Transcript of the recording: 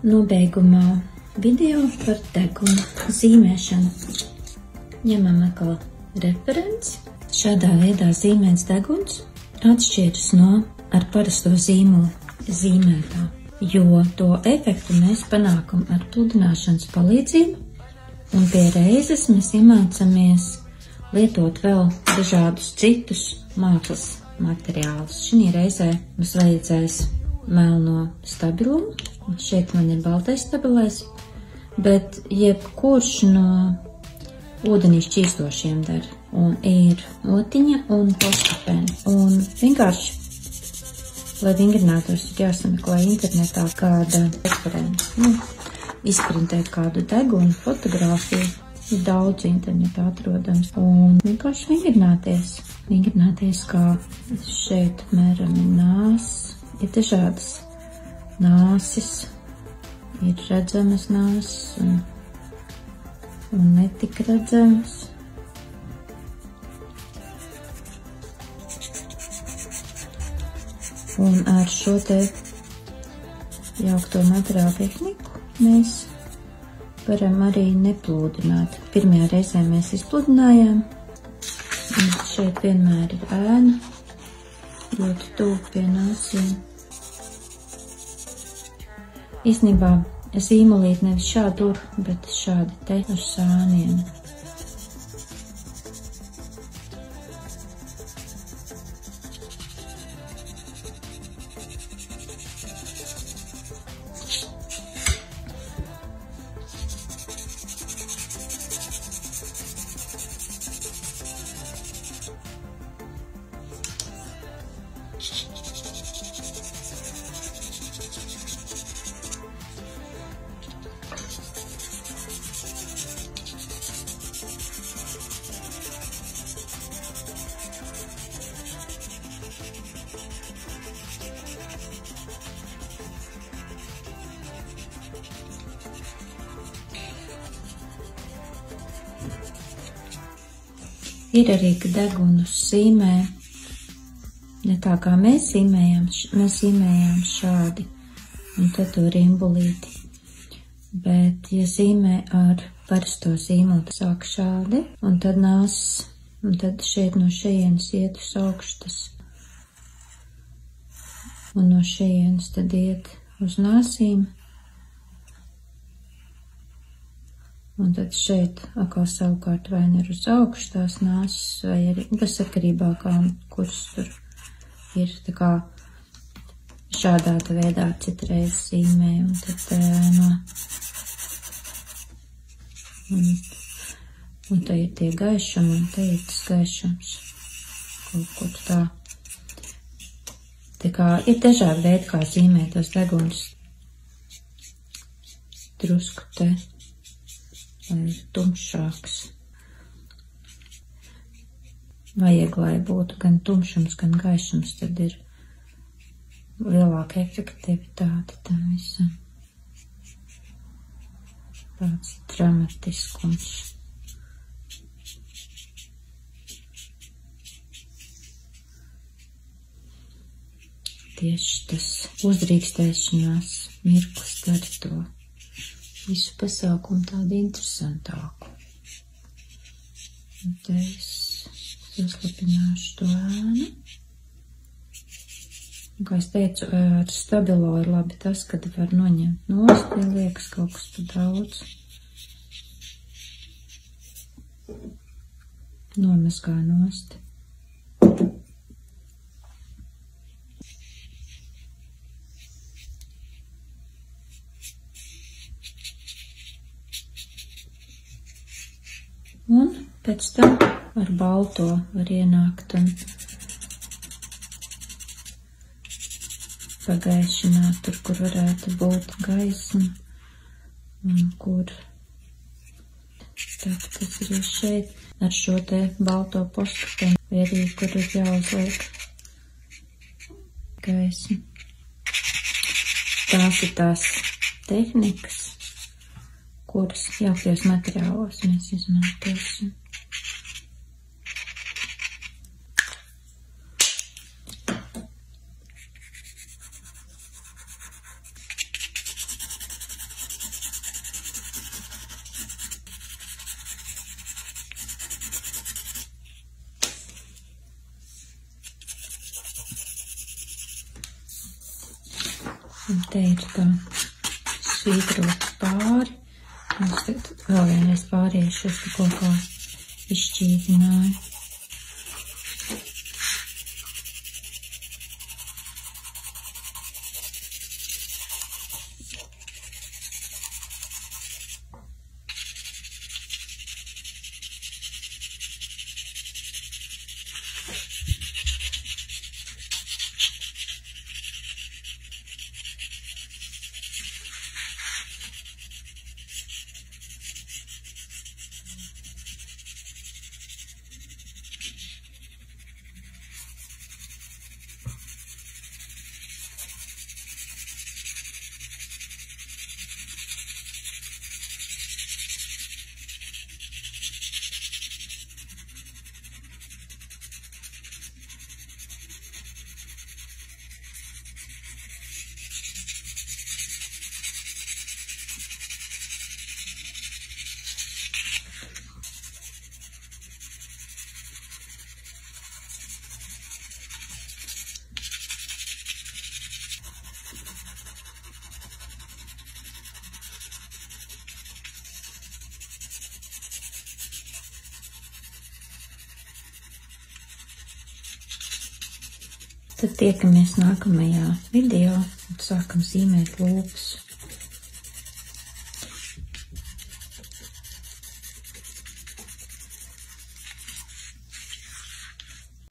Nobeigumā video par deguna zīmēšanu. Ņemam atkal referents. Šādā veidā zīmēts deguns atšķiras no ar parasto zīmolu zīmētā, jo to efektu mēs panākam ar pludināšanas palīdzību, un pie reizes mēs iemācāmies lietot vēl dažādus citus mākslas materiālus. Šī reizē mums vajadzēs melno stabilumu, un šeit man ir baltais stabilais, bet jebkurš no ūdenī šķīstošiem der, un ir otiņa un postkapēni. Un vienkārši, lai vingrinātos, ir jāsameklē internetā kāda referenta. Izprintēt kādu degunu fotogrāfiju, ir daudz internetā atrodams, un vienkārši vingrināties, kā šeit mēram ir nāsis. Ir dažādas nāsis, ir redzamas nāsis un netik redzamas. Un ar šo te jaukto materiālu tehniku mēs varam arī neplūdināt. Pirmajā reizē mēs izpludinājām, un šeit vienmēr ir ēna, ļoti tuvu pie nāsiem. Īstenībā zīmolīt nevis šādu, bet šādi te ar sāniem. Ir arī, ka degunus zīmē ne tā kā mēs zīmējām šādi, un tad to rimbulīti. Bet, ja zīmē ar parasto zīmolu, tad sāk šādi, un tad nāsis, un tad šeit no šejienes iet uz augštas, un no šejienes tad iet uz nāsīm. Un tad šeit atkal savukārt vai ne ir uz augšu tās nāsis, vai arī sakarībā, kuras tur ir, tā kā šādā veidā citreiz zīmē, un tad un te ir tie gaišumi, un te ir tas gaišums, kaut kur tā. Tā kā ir dažādi veidi, kā zīmēt tos deguns. Drusku te. Lai ir tumšāks. Vajag, lai būtu gan tumšums, gan gaišums, tad ir lielāka efektivitāte tam visam. Tāds dramatiskums. Tieši tas uzdrīkstēšanās mirklis dara to visu pasākumu tādu interesantāku. Un te es saslapināšu to ēnu. Un, kā es teicu, ar stabilo ir labi tas, kad var noņemt nost, ja liekas kaut kas pa daudz. Nomazgā nost. Un pēc tam ar balto var ienākt un pagaišināt tur, kur varētu būt gaisma un kur. Tad, kas ir šeit ar šo te balto postkapeni, vai arī, kur ir jāuzliek gaisma. Tās ir tās tehnikas, kuras jauktajos materiālos mēs izmantosim. Un te ir tā svītrots pāri. Un es tagad vēl vienreiz pāriešu, es tikko kā izšķīdināju. Tad tiekamies nākamajā video un sākam zīmēt lūpas.